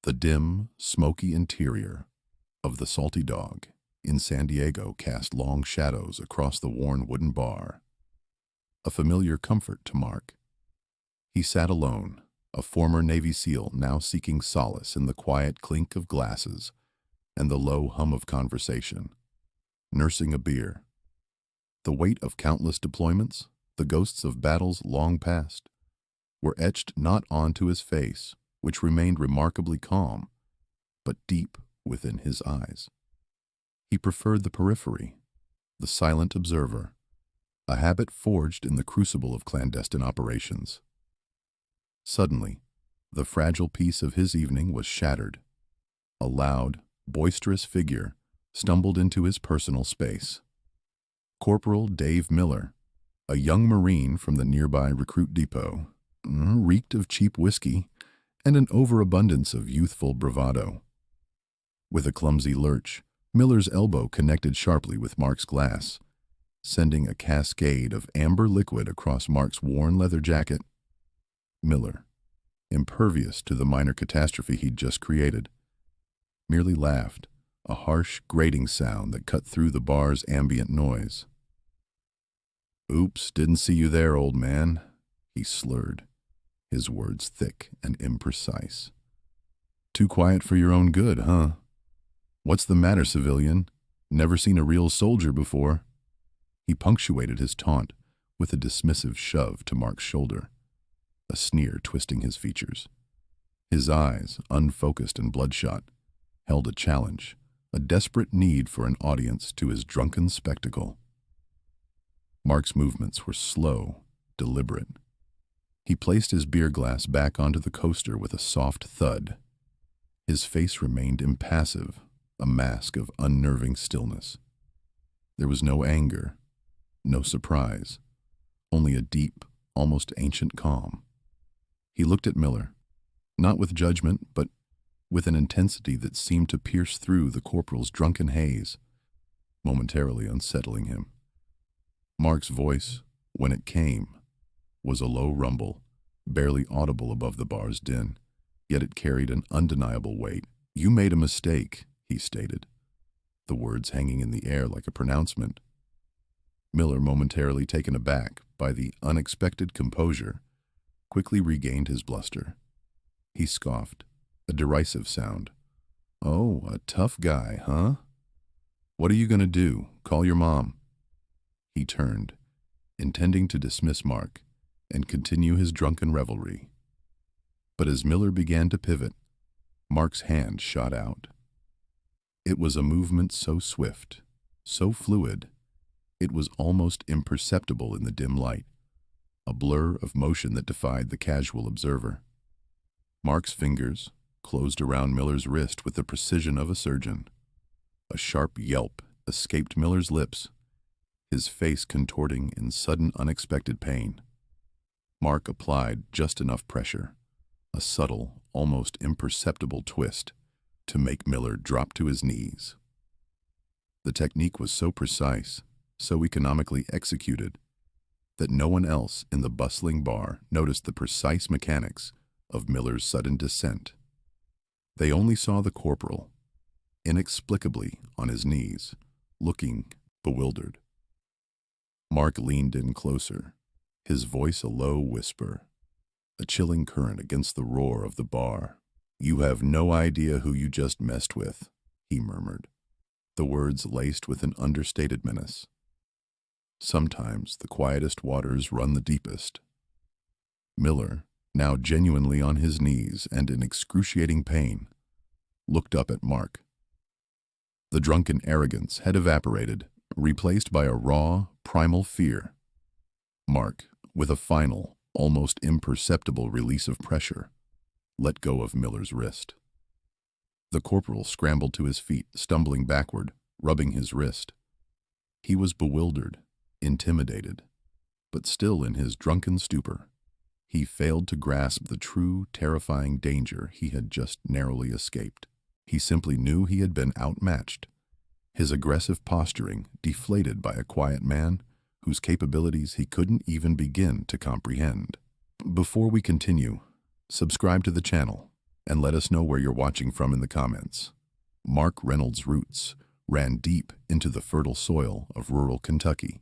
The dim, smoky interior of the Salty Dog in San Diego cast long shadows across the worn wooden bar, a familiar comfort to Mark. He sat alone, a former Navy SEAL now seeking solace in the quiet clink of glasses and the low hum of conversation, nursing a beer. The weight of countless deployments, the ghosts of battles long past, were etched not onto his face, which remained remarkably calm, but deep within his eyes. He preferred the periphery, the silent observer, a habit forged in the crucible of clandestine operations. Suddenly, the fragile peace of his evening was shattered. A loud, boisterous figure stumbled into his personal space. Corporal Dave Miller, a young Marine from the nearby recruit depot, reeked of cheap whiskey and an overabundance of youthful bravado. With a clumsy lurch, Miller's elbow connected sharply with Mark's glass, sending a cascade of amber liquid across Mark's worn leather jacket. Miller, impervious to the minor catastrophe he'd just created, merely laughed, a harsh, grating sound that cut through the bar's ambient noise. "Oops, didn't see you there, old man," he slurred, his words thick and imprecise. "Too quiet for your own good, huh? What's the matter, civilian? Never seen a real soldier before?" He punctuated his taunt with a dismissive shove to Mark's shoulder, a sneer twisting his features. His eyes, unfocused and bloodshot, held a challenge, a desperate need for an audience to his drunken spectacle. Mark's movements were slow, deliberate. He placed his beer glass back onto the coaster with a soft thud. His face remained impassive, a mask of unnerving stillness. There was no anger, no surprise, only a deep, almost ancient calm. He looked at Miller, not with judgment, but with an intensity that seemed to pierce through the corporal's drunken haze, momentarily unsettling him. Mark's voice, when it came, was a low rumble, barely audible above the bar's din, yet it carried an undeniable weight. "You made a mistake," he stated, the words hanging in the air like a pronouncement. Miller, momentarily taken aback by the unexpected composure, quickly regained his bluster. He scoffed, a derisive sound. "Oh, a tough guy, huh? What are you gonna do? Call your mom?" He turned, intending to dismiss Mark and continue his drunken revelry. But as Miller began to pivot, Mark's hand shot out. It was a movement so swift, so fluid, it was almost imperceptible in the dim light, a blur of motion that defied the casual observer. Mark's fingers closed around Miller's wrist with the precision of a surgeon. A sharp yelp escaped Miller's lips, his face contorting in sudden, unexpected pain. Mark applied just enough pressure, a subtle, almost imperceptible twist, to make Miller drop to his knees. The technique was so precise, so economically executed, that no one else in the bustling bar noticed the precise mechanics of Miller's sudden descent. They only saw the corporal, inexplicably on his knees, looking bewildered. Mark leaned in closer, his voice a low whisper, a chilling current against the roar of the bar. "You have no idea who you just messed with," he murmured, the words laced with an understated menace. Sometimes the quietest waters run the deepest. Miller, now genuinely on his knees and in excruciating pain, looked up at Mark. The drunken arrogance had evaporated, replaced by a raw, primal fear. Mark, with a final, almost imperceptible release of pressure, let go of Miller's wrist. The corporal scrambled to his feet, stumbling backward, rubbing his wrist. He was bewildered, intimidated, but still in his drunken stupor. He failed to grasp the true, terrifying danger he had just narrowly escaped. He simply knew he had been outmatched, his aggressive posturing deflated by a quiet man whose capabilities he couldn't even begin to comprehend. Before we continue, subscribe to the channel And let us know where you're watching from in the comments. Mark Reynolds' roots ran deep into the fertile soil of rural Kentucky,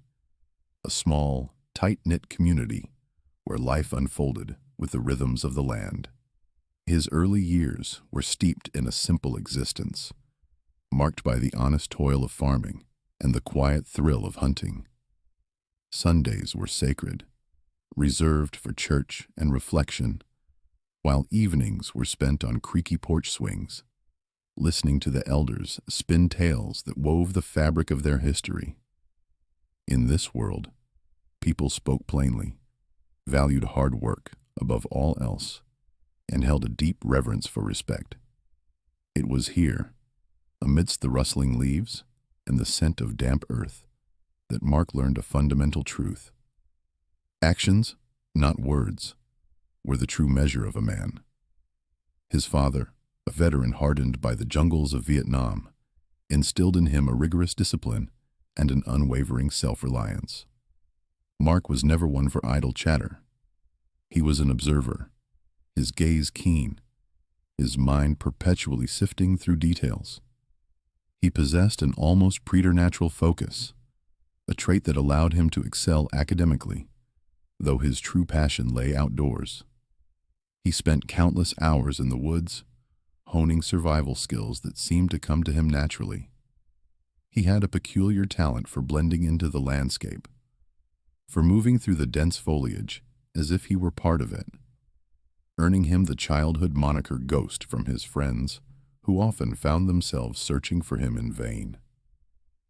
a small, tight-knit community where life unfolded with the rhythms of the land. His early years were steeped in a simple existence, marked by the honest toil of farming and the quiet thrill of hunting. Sundays were sacred, reserved for church and reflection, while evenings were spent on creaky porch swings, listening to the elders spin tales that wove the fabric of their history. In this world, people spoke plainly, valued hard work above all else, and held a deep reverence for respect. It was here, amidst the rustling leaves and the scent of damp earth, that Mark learned a fundamental truth. Actions, not words, were the true measure of a man. His father, a veteran hardened by the jungles of Vietnam, instilled in him a rigorous discipline and an unwavering self-reliance. Mark was never one for idle chatter. He was an observer, his gaze keen, his mind perpetually sifting through details. He possessed an almost preternatural focus, a trait that allowed him to excel academically, though his true passion lay outdoors. He spent countless hours in the woods, honing survival skills that seemed to come to him naturally. He had a peculiar talent for blending into the landscape, for moving through the dense foliage as if he were part of it, earning him the childhood moniker Ghost from his friends, who often found themselves searching for him in vain.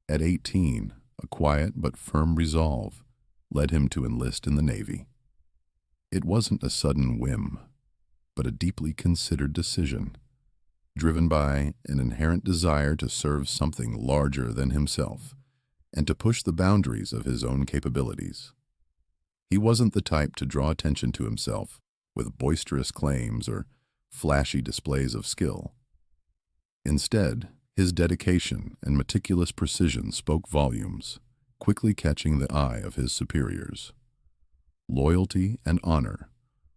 At 18, a quiet but firm resolve led him to enlist in the Navy. It wasn't a sudden whim, but a deeply considered decision, driven by an inherent desire to serve something larger than himself and to push the boundaries of his own capabilities. He wasn't the type to draw attention to himself with boisterous claims or flashy displays of skill. Instead, his dedication and meticulous precision spoke volumes, quickly catching the eye of his superiors. Loyalty and honor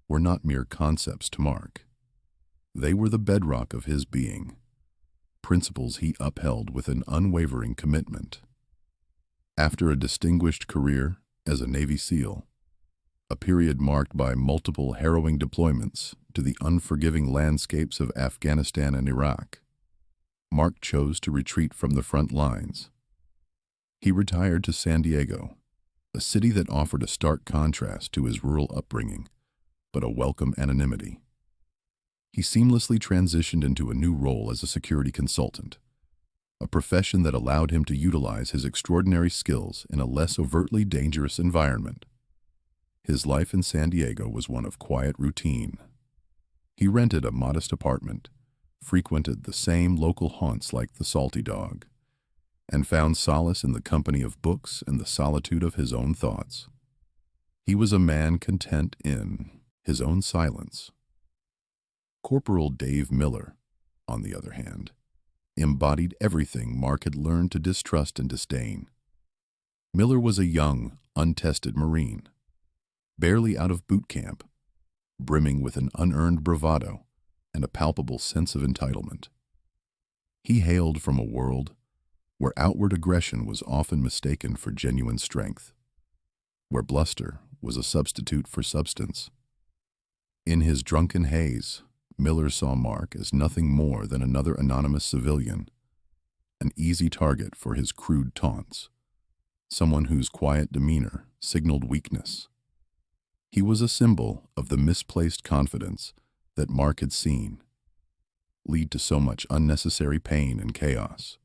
were not mere concepts to Mark. They were the bedrock of his being, principles he upheld with an unwavering commitment. After a distinguished career as a Navy SEAL, a period marked by multiple harrowing deployments to the unforgiving landscapes of Afghanistan and Iraq, Mark chose to retreat from the front lines. He retired to San Diego, a city that offered a stark contrast to his rural upbringing, but a welcome anonymity. He seamlessly transitioned into a new role as a security consultant, a profession that allowed him to utilize his extraordinary skills in a less overtly dangerous environment. His life in San Diego was one of quiet routine. He rented a modest apartment, frequented the same local haunts like the Salty Dog, and found solace in the company of books and the solitude of his own thoughts. He was a man content in his own silence. Corporal Dave Miller, on the other hand, embodied everything Mark had learned to distrust and disdain. Miller was a young, untested Marine, barely out of boot camp, brimming with an unearned bravado and a palpable sense of entitlement. He hailed from a world where outward aggression was often mistaken for genuine strength, where bluster was a substitute for substance. In his drunken haze, Miller saw Mark as nothing more than another anonymous civilian, an easy target for his crude taunts, someone whose quiet demeanor signaled weakness. He was a symbol of the misplaced confidence that Mark had seen lead to so much unnecessary pain and chaos.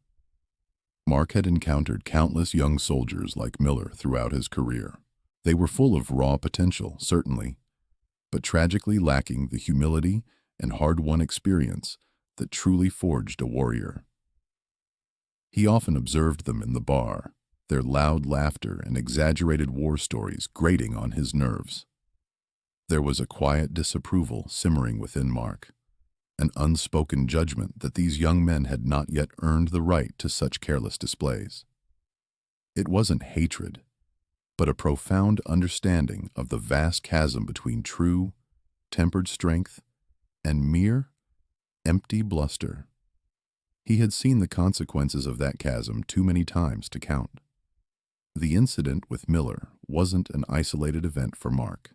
Mark had encountered countless young soldiers like Miller throughout his career. They were full of raw potential, certainly, but tragically lacking the humility and hard-won experience that truly forged a warrior. He often observed them in the bar, their loud laughter and exaggerated war stories grating on his nerves. There was a quiet disapproval simmering within Mark, an unspoken judgment that these young men had not yet earned the right to such careless displays. It wasn't hatred, but a profound understanding of the vast chasm between true, tempered strength and mere, Empty bluster. He had seen the consequences of that chasm too many times to count. The incident with Miller wasn't an isolated event for Mark.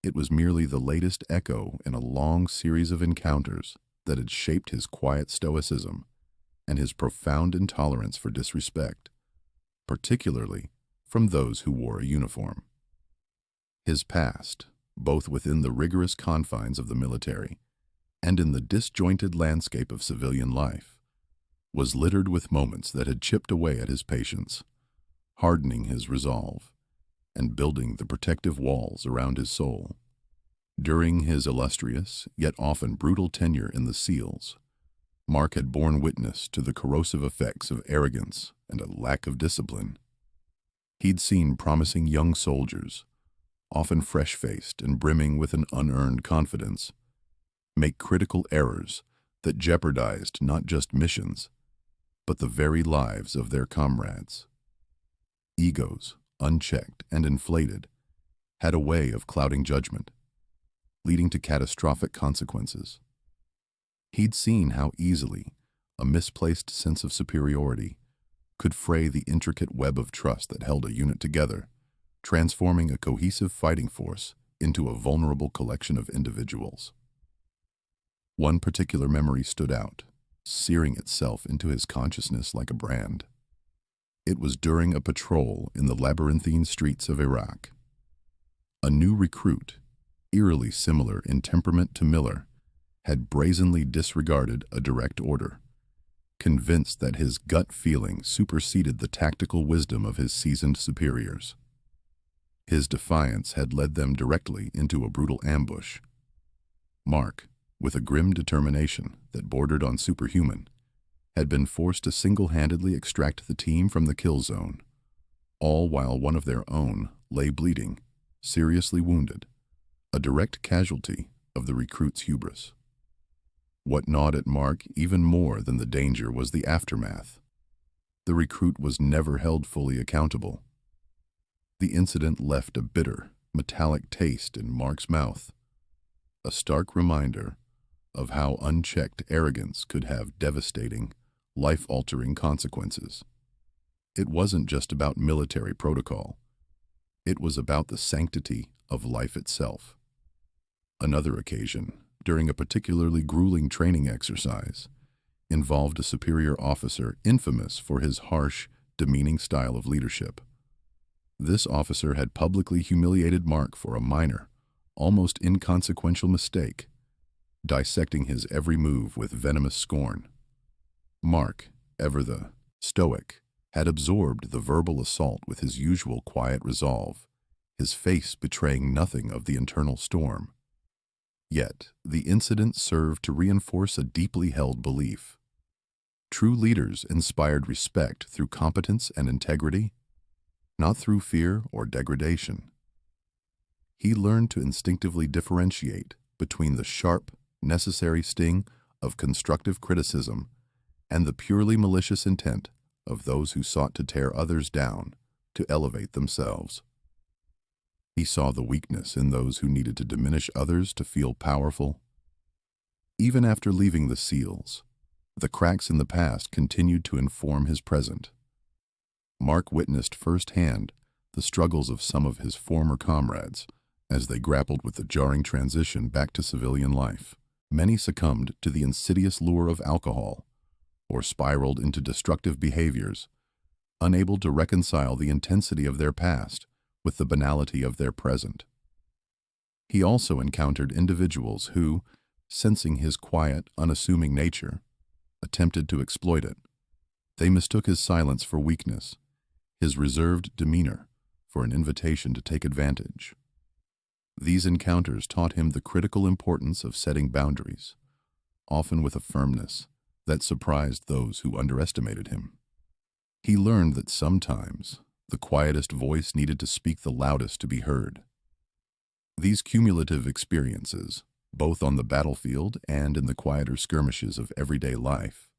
It was merely the latest echo in a long series of encounters that had shaped his quiet stoicism and his profound intolerance for disrespect, particularly from those who wore a uniform. His past, both within the rigorous confines of the military and in the disjointed landscape of civilian life, was littered with moments that had chipped away at his patience, hardening his resolve, and building the protective walls around his soul. During his illustrious, yet often brutal tenure in the SEALs, Mark had borne witness to the corrosive effects of arrogance and a lack of discipline. He'd seen promising young soldiers, often fresh-faced and brimming with an unearned confidence, make critical errors that jeopardized not just missions, but the very lives of their comrades. Egos, unchecked and inflated, had a way of clouding judgment, leading to catastrophic consequences. He'd seen how easily a misplaced sense of superiority could fray the intricate web of trust that held a unit together, transforming a cohesive fighting force into a vulnerable collection of individuals. One particular memory stood out, searing itself into his consciousness like a brand. It was during a patrol in the labyrinthine streets of Iraq. A new recruit, eerily similar in temperament to Miller, had brazenly disregarded a direct order, convinced that his gut feeling superseded the tactical wisdom of his seasoned superiors. His defiance had led them directly into a brutal ambush. Mark, with a grim determination that bordered on superhuman, had been forced to single-handedly extract the team from the kill zone, all while one of their own lay bleeding, seriously wounded, a direct casualty of the recruit's hubris. What gnawed at Mark even more than the danger was the aftermath. The recruit was never held fully accountable. The incident left a bitter, metallic taste in Mark's mouth, a stark reminder of how unchecked arrogance could have devastating, life-altering consequences. It wasn't just about military protocol. It was about the sanctity of life itself. Another occasion, during a particularly grueling training exercise, involved a superior officer infamous for his harsh, demeaning style of leadership. This officer had publicly humiliated Mark for a minor, almost inconsequential mistake, dissecting his every move with venomous scorn. Mark, ever the stoic, had absorbed the verbal assault with his usual quiet resolve, his face betraying nothing of the internal storm. Yet, the incident served to reinforce a deeply held belief. True leaders inspired respect through competence and integrity, not through fear or degradation. He learned to instinctively differentiate between the sharp, necessary sting of constructive criticism and the purely malicious intent of those who sought to tear others down to elevate themselves. He saw the weakness in those who needed to diminish others to feel powerful. Even after leaving the SEALs, the cracks in the past continued to inform his present. Mark witnessed firsthand the struggles of some of his former comrades as they grappled with the jarring transition back to civilian life. Many succumbed to the insidious lure of alcohol or spiraled into destructive behaviors, unable to reconcile the intensity of their past with the banality of their present. He also encountered individuals who, sensing his quiet, unassuming nature, attempted to exploit it. They mistook his silence for weakness, his reserved demeanor for an invitation to take advantage. These encounters taught him the critical importance of setting boundaries, often with a firmness that surprised those who underestimated him. He learned that sometimes the quietest voice needed to speak the loudest to be heard. These cumulative experiences, both on the battlefield and in the quieter skirmishes of everyday life,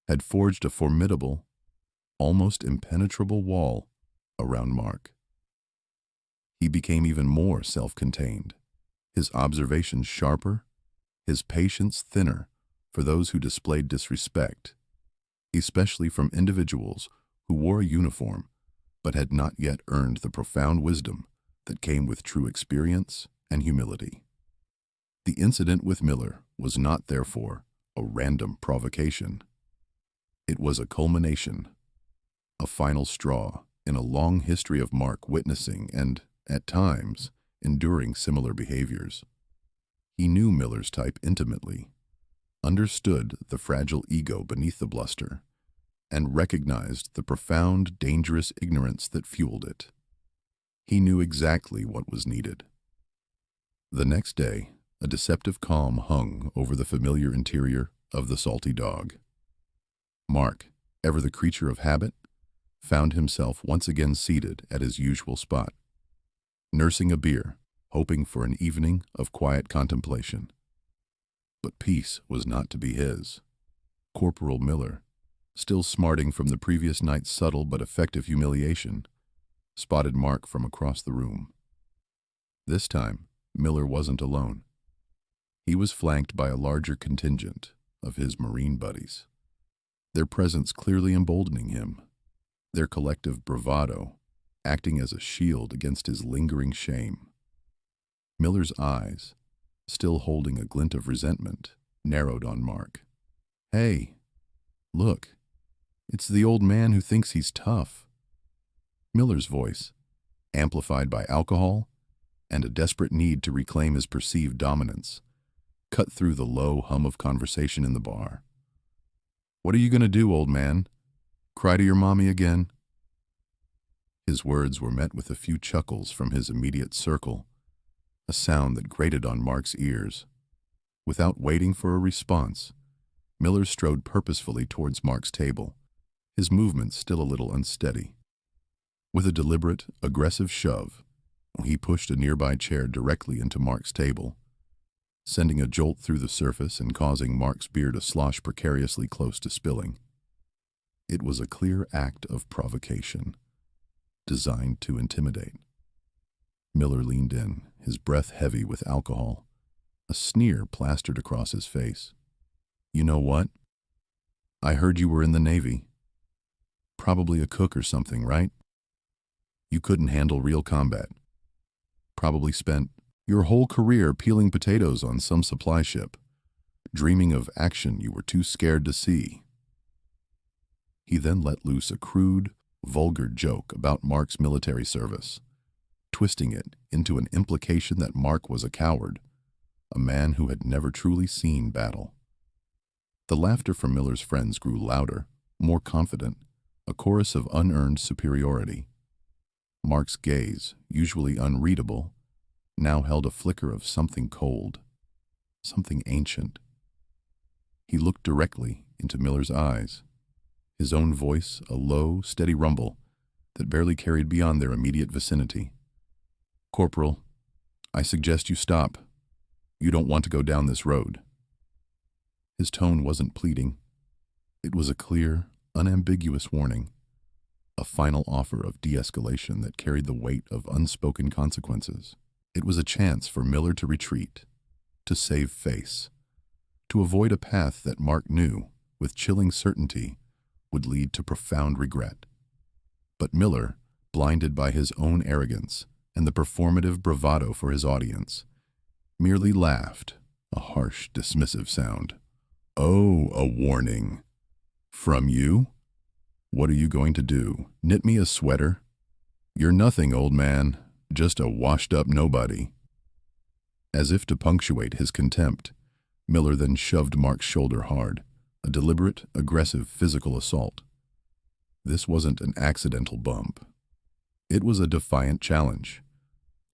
had forged a formidable, almost impenetrable wall around Mark. He became even more self-contained, his observations sharper, his patience thinner for those who displayed disrespect, especially from individuals who wore a uniform but had not yet earned the profound wisdom that came with true experience and humility. The incident with Miller was not, therefore, a random provocation. It was a culmination, a final straw in a long history of Mark witnessing and, at times, enduring similar behaviors. He knew Miller's type intimately, understood the fragile ego beneath the bluster, and recognized the profound, dangerous ignorance that fueled it. He knew exactly what was needed. The next day, a deceptive calm hung over the familiar interior of the Salty Dog. Mark, ever the creature of habit, found himself once again seated at his usual spot, nursing a beer, hoping for an evening of quiet contemplation. But peace was not to be his. Corporal Miller, still smarting from the previous night's subtle but effective humiliation, spotted Mark from across the room. This time, Miller wasn't alone. He was flanked by a larger contingent of his Marine buddies, their presence clearly emboldening him, their collective bravado acting as a shield against his lingering shame. Miller's eyes, still holding a glint of resentment, narrowed on Mark. "Hey, look, it's the old man who thinks he's tough." Miller's voice, amplified by alcohol and a desperate need to reclaim his perceived dominance, cut through the low hum of conversation in the bar. "What are you going to do, old man? Cry to your mommy again?" His words were met with a few chuckles from his immediate circle, a sound that grated on Mark's ears. Without waiting for a response, Miller strode purposefully towards Mark's table, his movements still a little unsteady. With a deliberate, aggressive shove, he pushed a nearby chair directly into Mark's table, sending a jolt through the surface and causing Mark's beer to slosh precariously close to spilling. It was a clear act of provocation, designed to intimidate. Miller leaned in, his breath heavy with alcohol, a sneer plastered across his face. "You know what? I heard you were in the Navy. Probably a cook or something, right? You couldn't handle real combat. Probably spent your whole career peeling potatoes on some supply ship, dreaming of action you were too scared to see." He then let loose a crude, vulgar joke about Mark's military service, twisting it into an implication that Mark was a coward, a man who had never truly seen battle. The laughter from Miller's friends grew louder, more confident, a chorus of unearned superiority. Mark's gaze, usually unreadable, now held a flicker of something cold, something ancient. He looked directly into Miller's eyes, his own voice a low, steady rumble that barely carried beyond their immediate vicinity. "Corporal, I suggest you stop. You don't want to go down this road." His tone wasn't pleading. It was a clear, unambiguous warning, a final offer of de-escalation that carried the weight of unspoken consequences. It was a chance for Miller to retreat, to save face, to avoid a path that Mark knew, with chilling certainty, would lead to profound regret. But Miller, blinded by his own arrogance and the performative bravado for his audience, merely laughed, a harsh, dismissive sound. "Oh, a warning. From you? What are you going to do? Knit me a sweater? You're nothing, old man, just a washed-up nobody." As if to punctuate his contempt, Miller then shoved Mark's shoulder hard, a deliberate, aggressive physical assault. This wasn't an accidental bump. It was a defiant challenge,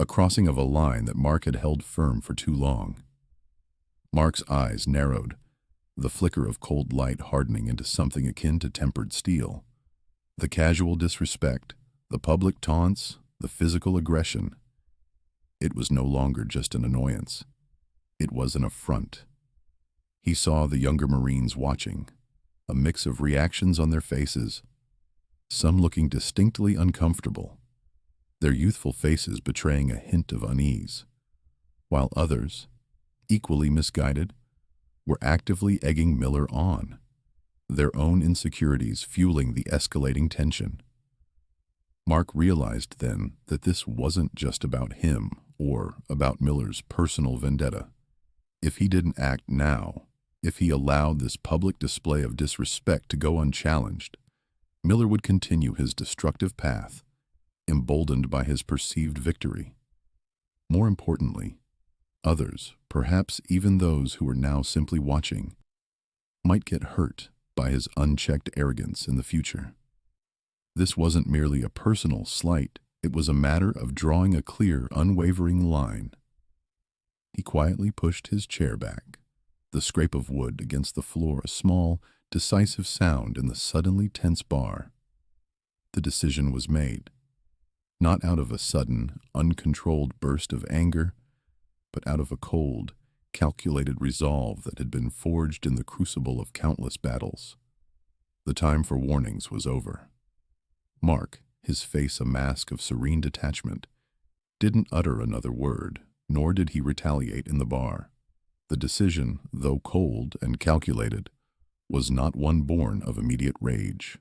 a crossing of a line that Mark had held firm for too long. Mark's eyes narrowed, the flicker of cold light hardening into something akin to tempered steel. The casual disrespect, the public taunts, the physical aggression. It was no longer just an annoyance. It was an affront. He saw the younger Marines watching, a mix of reactions on their faces, some looking distinctly uncomfortable, their youthful faces betraying a hint of unease, while others, equally misguided, were actively egging Miller on, their own insecurities fueling the escalating tension. Mark realized then that this wasn't just about him or about Miller's personal vendetta. If he didn't act now, if he allowed this public display of disrespect to go unchallenged, Miller would continue his destructive path, emboldened by his perceived victory. More importantly, others, perhaps even those who were now simply watching, might get hurt by his unchecked arrogance in the future. This wasn't merely a personal slight, it was a matter of drawing a clear, unwavering line. He quietly pushed his chair back, the scrape of wood against the floor a small, decisive sound in the suddenly tense bar. The decision was made, not out of a sudden, uncontrolled burst of anger, but out of a cold, calculated resolve that had been forged in the crucible of countless battles. The time for warnings was over. Mark, his face a mask of serene detachment, didn't utter another word, nor did he retaliate in the bar. The decision, though cold and calculated, was not one born of immediate rage.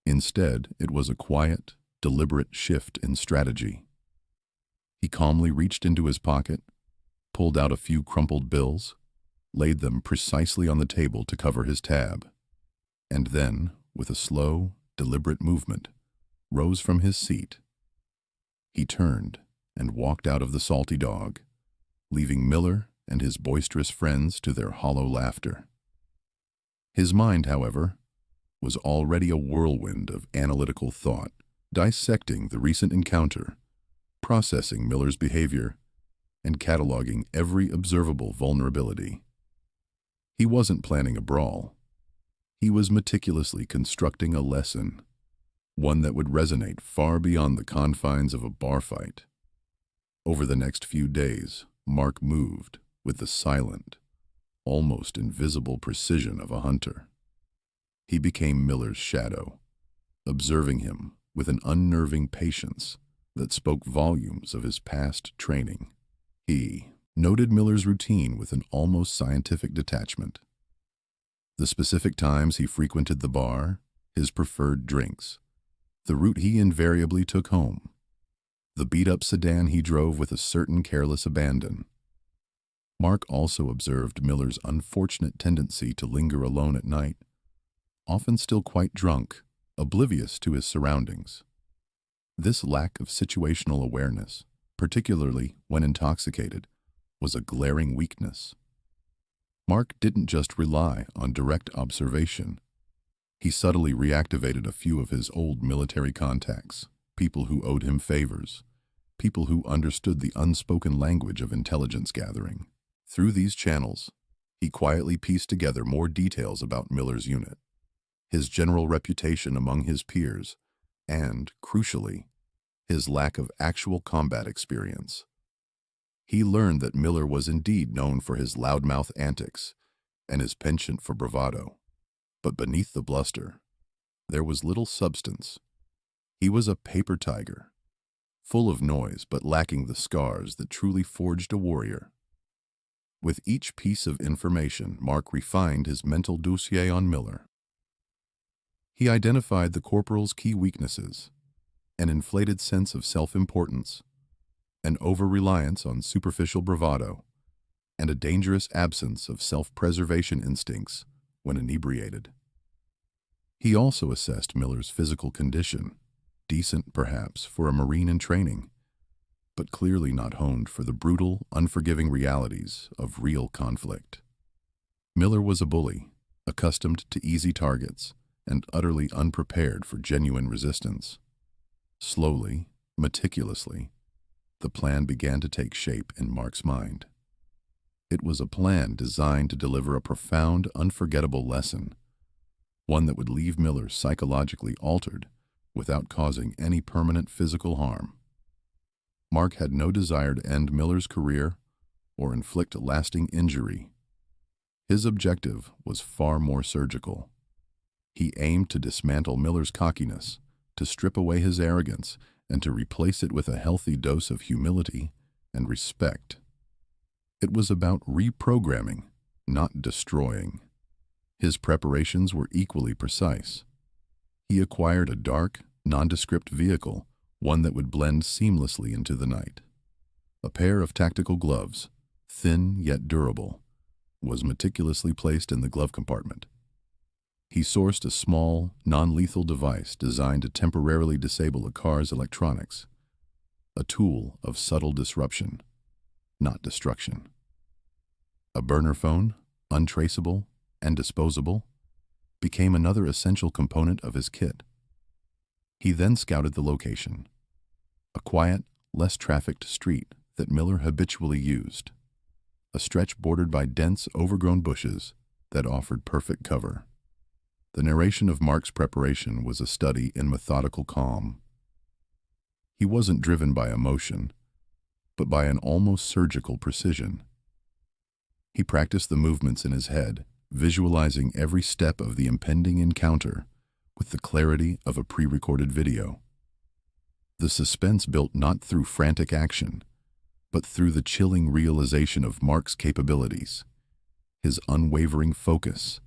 Instead, it was a quiet, deliberate shift in strategy. He calmly reached into his pocket, pulled out a few crumpled bills, laid them precisely on the table to cover his tab, and then, with a slow, deliberate movement, rose from his seat. He turned and walked out of the Salty Dog, leaving Miller and his boisterous friends to their hollow laughter. His mind, however, was already a whirlwind of analytical thought, dissecting the recent encounter, processing Miller's behavior, and cataloging every observable vulnerability. He wasn't planning a brawl. He was meticulously constructing a lesson, one that would resonate far beyond the confines of a bar fight. Over the next few days, Mark moved with the silent, almost invisible precision of a hunter. He became Miller's shadow, observing him with an unnerving patience that spoke volumes of his past training. He noted Miller's routine with an almost scientific detachment. The specific times he frequented the bar, his preferred drinks, the route he invariably took home, the beat-up sedan he drove with a certain careless abandon. Mark also observed Miller's unfortunate tendency to linger alone at night, often still quite drunk, oblivious to his surroundings. This lack of situational awareness, particularly when intoxicated, was a glaring weakness. Mark didn't just rely on direct observation. He subtly reactivated a few of his old military contacts, people who owed him favors, people who understood the unspoken language of intelligence gathering. Through these channels, he quietly pieced together more details about Miller's unit, his general reputation among his peers, and, crucially, his lack of actual combat experience. He learned that Miller was indeed known for his loudmouth antics and his penchant for bravado. But beneath the bluster, there was little substance. He was a paper tiger, full of noise but lacking the scars that truly forged a warrior. With each piece of information, Mark refined his mental dossier on Miller. He identified the corporal's key weaknesses, an inflated sense of self-importance, an over-reliance on superficial bravado, and a dangerous absence of self-preservation instincts when inebriated. He also assessed Miller's physical condition, decent perhaps for a Marine in training, but clearly not honed for the brutal, unforgiving realities of real conflict. Miller was a bully, accustomed to easy targets, and utterly unprepared for genuine resistance. Slowly, meticulously, the plan began to take shape in Mark's mind. It was a plan designed to deliver a profound, unforgettable lesson, one that would leave Miller psychologically altered without causing any permanent physical harm. Mark had no desire to end Miller's career or inflict lasting injury. His objective was far more surgical. He aimed to dismantle Miller's cockiness, to strip away his arrogance, and to replace it with a healthy dose of humility and respect. It was about reprogramming, not destroying. His preparations were equally precise. He acquired a dark, nondescript vehicle, one that would blend seamlessly into the night. A pair of tactical gloves, thin yet durable, was meticulously placed in the glove compartment. He sourced a small, non-lethal device designed to temporarily disable a car's electronics, a tool of subtle disruption, not destruction. A burner phone, untraceable and disposable, became another essential component of his kit. He then scouted the location, a quiet, less trafficked street that Miller habitually used, a stretch bordered by dense, overgrown bushes that offered perfect cover. The narration of Mark's preparation was a study in methodical calm. He wasn't driven by emotion, but by an almost surgical precision. He practiced the movements in his head, visualizing every step of the impending encounter with the clarity of a pre-recorded video. The suspense built not through frantic action, but through the chilling realization of Mark's capabilities, his unwavering focus,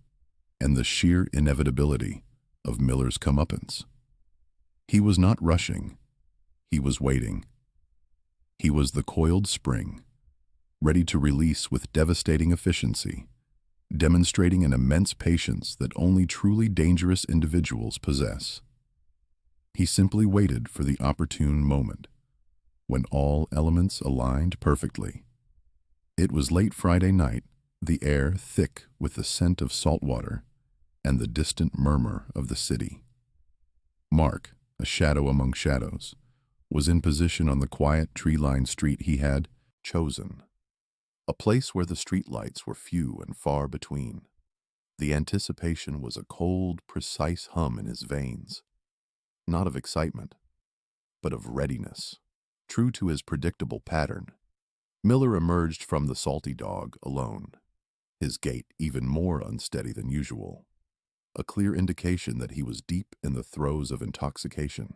and the sheer inevitability of Miller's comeuppance. He was not rushing, he was waiting. He was the coiled spring, ready to release with devastating efficiency, demonstrating an immense patience that only truly dangerous individuals possess. He simply waited for the opportune moment, when all elements aligned perfectly. It was late Friday night, the air thick with the scent of salt water and the distant murmur of the city. Mark, a shadow among shadows, was in position on the quiet, tree-lined street he had chosen, a place where the street lights were few and far between. The anticipation was a cold, precise hum in his veins, not of excitement, but of readiness. True to his predictable pattern, Miller emerged from the Salty Dog alone, his gait even more unsteady than usual, a clear indication that he was deep in the throes of intoxication.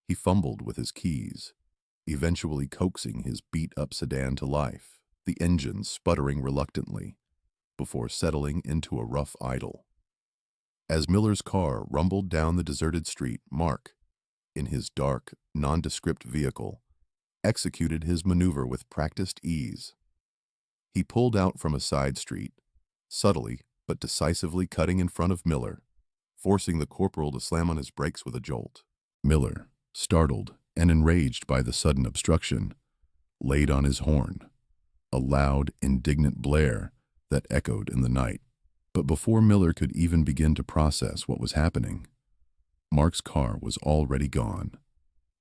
He fumbled with his keys, eventually coaxing his beat-up sedan to life, the engine sputtering reluctantly, before settling into a rough idle. As Miller's car rumbled down the deserted street, Mark, in his dark, nondescript vehicle, executed his maneuver with practiced ease. He pulled out from a side street, subtly but decisively cutting in front of Miller, forcing the corporal to slam on his brakes with a jolt. Miller, startled and enraged by the sudden obstruction, laid on his horn, a loud, indignant blare that echoed in the night. But before Miller could even begin to process what was happening, Mark's car was already gone,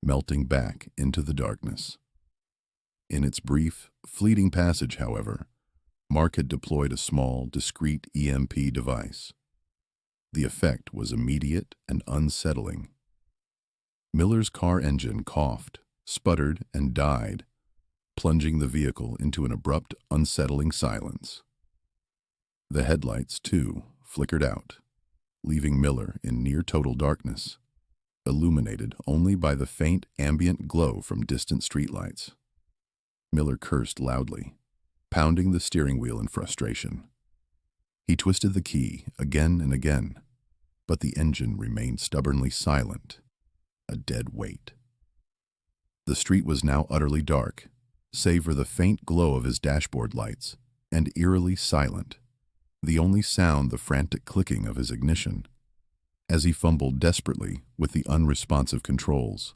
melting back into the darkness. In its brief, fleeting passage, however, Mark had deployed a small, discreet EMP device. The effect was immediate and unsettling. Miller's car engine coughed, sputtered, and died, plunging the vehicle into an abrupt, unsettling silence. The headlights, too, flickered out, leaving Miller in near-total darkness, illuminated only by the faint ambient glow from distant streetlights. Miller cursed loudly, pounding the steering wheel in frustration. He twisted the key again and again, but the engine remained stubbornly silent, a dead weight. The street was now utterly dark, save for the faint glow of his dashboard lights, and eerily silent, the only sound the frantic clicking of his ignition. As he fumbled desperately with the unresponsive controls,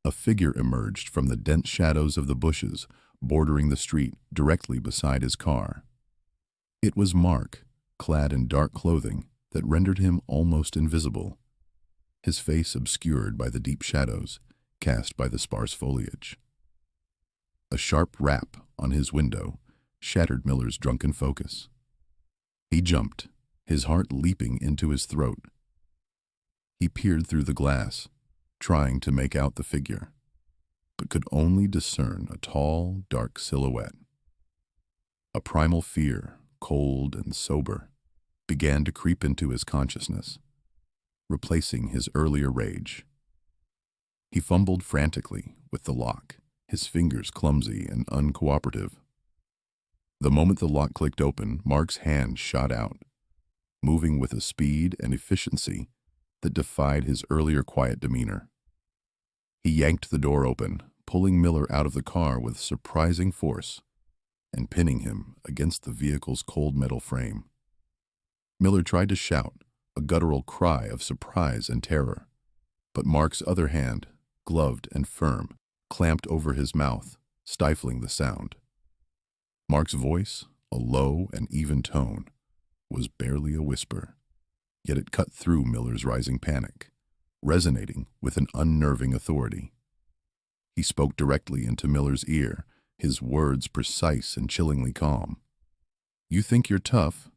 a figure emerged from the dense shadows of the bushes bordering the street directly beside his car. It was Mark, clad in dark clothing that rendered him almost invisible, his face obscured by the deep shadows cast by the sparse foliage. A sharp rap on his window shattered Miller's drunken focus. He jumped, his heart leaping into his throat. He peered through the glass, trying to make out the figure, but could only discern a tall, dark silhouette. A primal fear, cold and sober, began to creep into his consciousness, replacing his earlier rage. He fumbled frantically with the lock, his fingers clumsy and uncooperative. The moment the lock clicked open, Mark's hand shot out, moving with a speed and efficiency that defied his earlier quiet demeanor. He yanked the door open, pulling Miller out of the car with surprising force and pinning him against the vehicle's cold metal frame. Miller tried to shout, a guttural cry of surprise and terror, but Mark's other hand, gloved and firm, clamped over his mouth, stifling the sound. Mark's voice, a low and even tone, was barely a whisper, yet it cut through Miller's rising panic, resonating with an unnerving authority. He spoke directly into Miller's ear, his words precise and chillingly calm. "You think you're tough?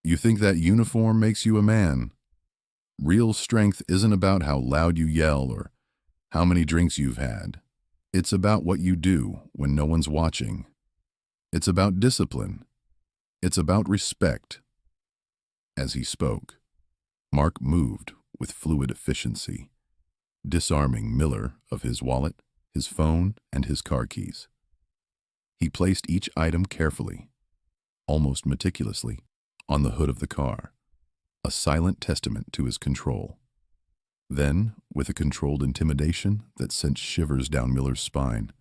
You think that uniform makes you a man? Real strength isn't about how loud you yell or how many drinks you've had. It's about what you do when no one's watching. It's about discipline. It's about respect." As he spoke, Mark moved with fluid efficiency, disarming Miller of his wallet, his phone, and his car keys. He placed each item carefully, almost meticulously, on the hood of the car, a silent testament to his control. Then, with a controlled intimidation that sent shivers down Miller's spine,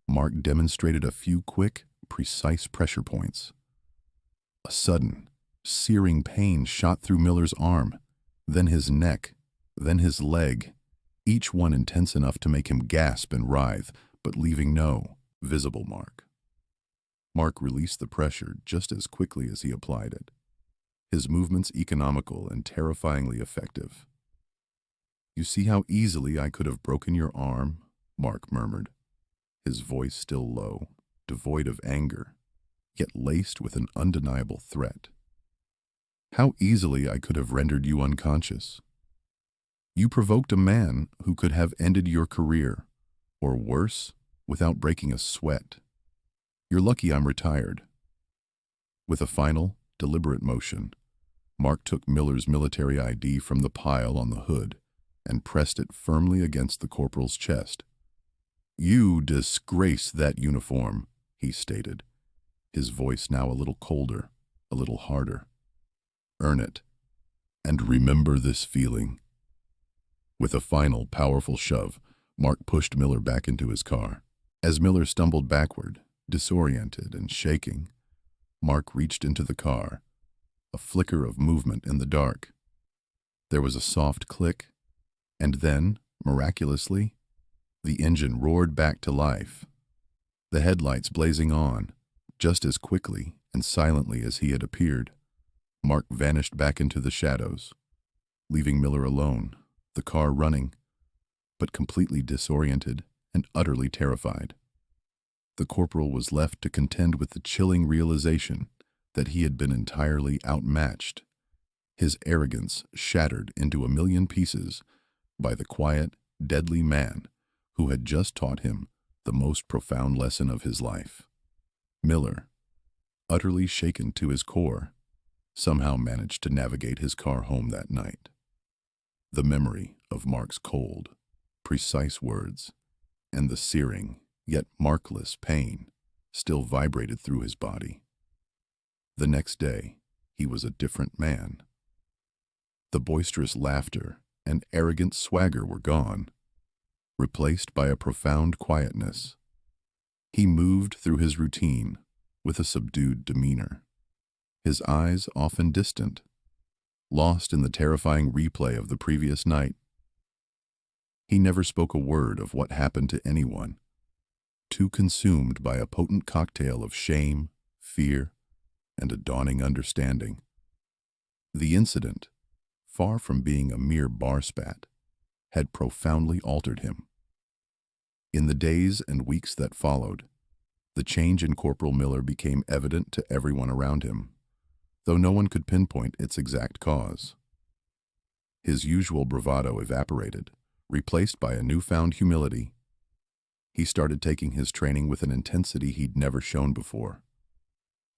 Mark demonstrated a few quick, precise pressure points. A sudden, searing pain shot through Miller's arm, then his neck, then his leg, each one intense enough to make him gasp and writhe, but leaving no visible mark. Mark released the pressure just as quickly as he applied it, his movements economical and terrifyingly effective. "You see how easily I could have broken your arm?" Mark murmured, his voice still low, devoid of anger, yet laced with an undeniable threat. "How easily I could have rendered you unconscious. You provoked a man who could have ended your career, or worse, without breaking a sweat. You're lucky I'm retired." With a final, deliberate motion, Mark took Miller's military ID from the pile on the hood and pressed it firmly against the corporal's chest. "You disgrace that uniform," he stated, his voice now a little colder, a little harder. "Earn it, and remember this feeling." With a final, powerful shove, Mark pushed Miller back into his car. As Miller stumbled backward, disoriented and shaking, Mark reached into the car, a flicker of movement in the dark. There was a soft click, and then, miraculously, the engine roared back to life, the headlights blazing on, just as quickly and silently as he had appeared. Mark vanished back into the shadows, leaving Miller alone, the car running, but completely disoriented and utterly terrified. The corporal was left to contend with the chilling realization that he had been entirely outmatched, his arrogance shattered into a million pieces by the quiet, deadly man who had just taught him the most profound lesson of his life. Miller, utterly shaken to his core, somehow managed to navigate his car home that night. The memory of Mark's cold, precise words and the searing, yet markless pain still vibrated through his body. The next day, he was a different man. The boisterous laughter and arrogant swagger were gone, replaced by a profound quietness. He moved through his routine with a subdued demeanor, his eyes often distant, lost in the terrifying replay of the previous night. He never spoke a word of what happened to anyone, too consumed by a potent cocktail of shame, fear, and a dawning understanding. The incident, far from being a mere bar spat, had profoundly altered him. In the days and weeks that followed, the change in Corporal Miller became evident to everyone around him, though no one could pinpoint its exact cause. His usual bravado evaporated, replaced by a newfound humility. He started taking his training with an intensity he'd never shown before,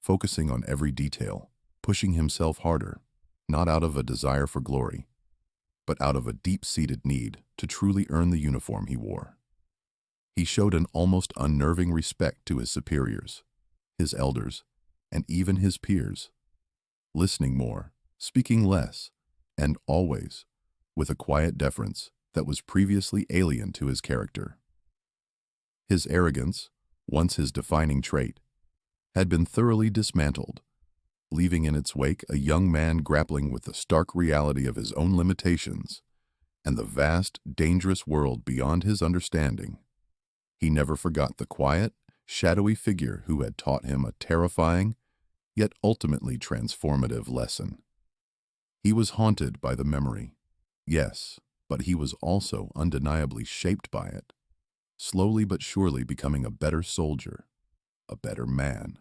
focusing on every detail, pushing himself harder, not out of a desire for glory, but out of a deep-seated need to truly earn the uniform he wore. He showed an almost unnerving respect to his superiors, his elders, and even his peers, listening more, speaking less, and always with a quiet deference that was previously alien to his character. His arrogance, once his defining trait, had been thoroughly dismantled, leaving in its wake a young man grappling with the stark reality of his own limitations and the vast, dangerous world beyond his understanding. He never forgot the quiet, shadowy figure who had taught him a terrifying, yet ultimately transformative lesson. He was haunted by the memory, yes, but he was also undeniably shaped by it, slowly but surely becoming a better soldier, a better man.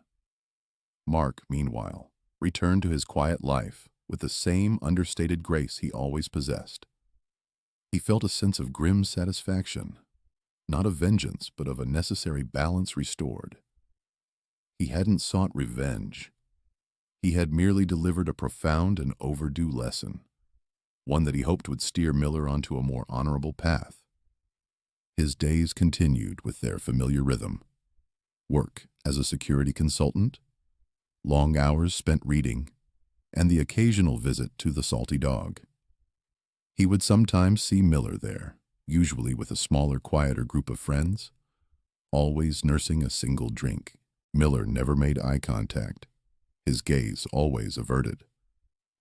Mark, meanwhile, returned to his quiet life with the same understated grace he always possessed. He felt a sense of grim satisfaction, not of vengeance, but of a necessary balance restored. He hadn't sought revenge. He had merely delivered a profound and overdue lesson, one that he hoped would steer Miller onto a more honorable path. His days continued with their familiar rhythm: work as a security consultant, long hours spent reading, and the occasional visit to the Salty Dog. He would sometimes see Miller there, usually with a smaller, quieter group of friends, always nursing a single drink. Miller never made eye contact, his gaze always averted,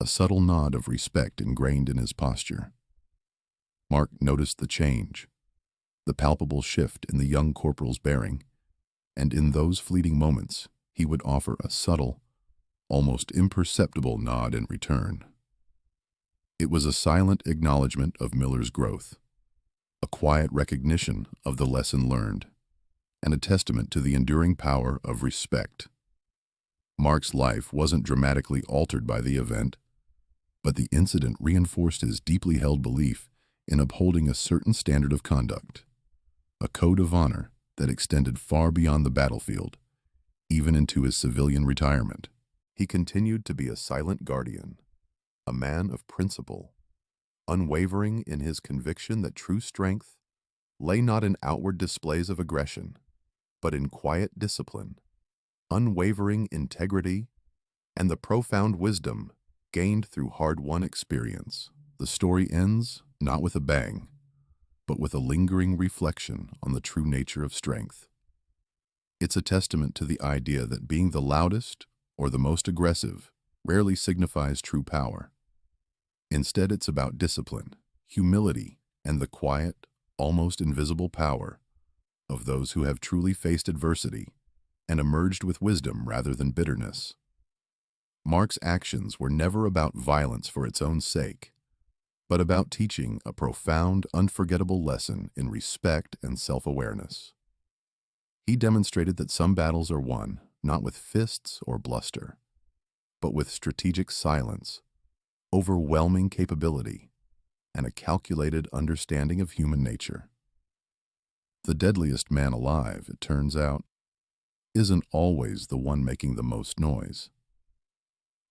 a subtle nod of respect ingrained in his posture. Mark noticed the change, the palpable shift in the young corporal's bearing, and in those fleeting moments he would offer a subtle, almost imperceptible nod in return. It was a silent acknowledgement of Miller's growth, a quiet recognition of the lesson learned, and a testament to the enduring power of respect. Mark's life wasn't dramatically altered by the event, but the incident reinforced his deeply held belief in upholding a certain standard of conduct, a code of honor that extended far beyond the battlefield, even into his civilian retirement. He continued to be a silent guardian, a man of principle, unwavering in his conviction that true strength lay not in outward displays of aggression, but in quiet discipline, unwavering integrity, and the profound wisdom gained through hard-won experience. The story ends not with a bang, but with a lingering reflection on the true nature of strength. It's a testament to the idea that being the loudest or the most aggressive rarely signifies true power. Instead, it's about discipline, humility, and the quiet, almost invisible power of those who have truly faced adversity and emerged with wisdom rather than bitterness. Mark's actions were never about violence for its own sake, but about teaching a profound, unforgettable lesson in respect and self-awareness. He demonstrated that some battles are won not with fists or bluster, but with strategic silence, overwhelming capability, and a calculated understanding of human nature. The deadliest man alive, it turns out, isn't always the one making the most noise.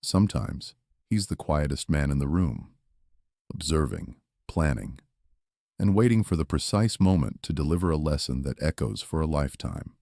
Sometimes he's the quietest man in the room, observing, planning, and waiting for the precise moment to deliver a lesson that echoes for a lifetime.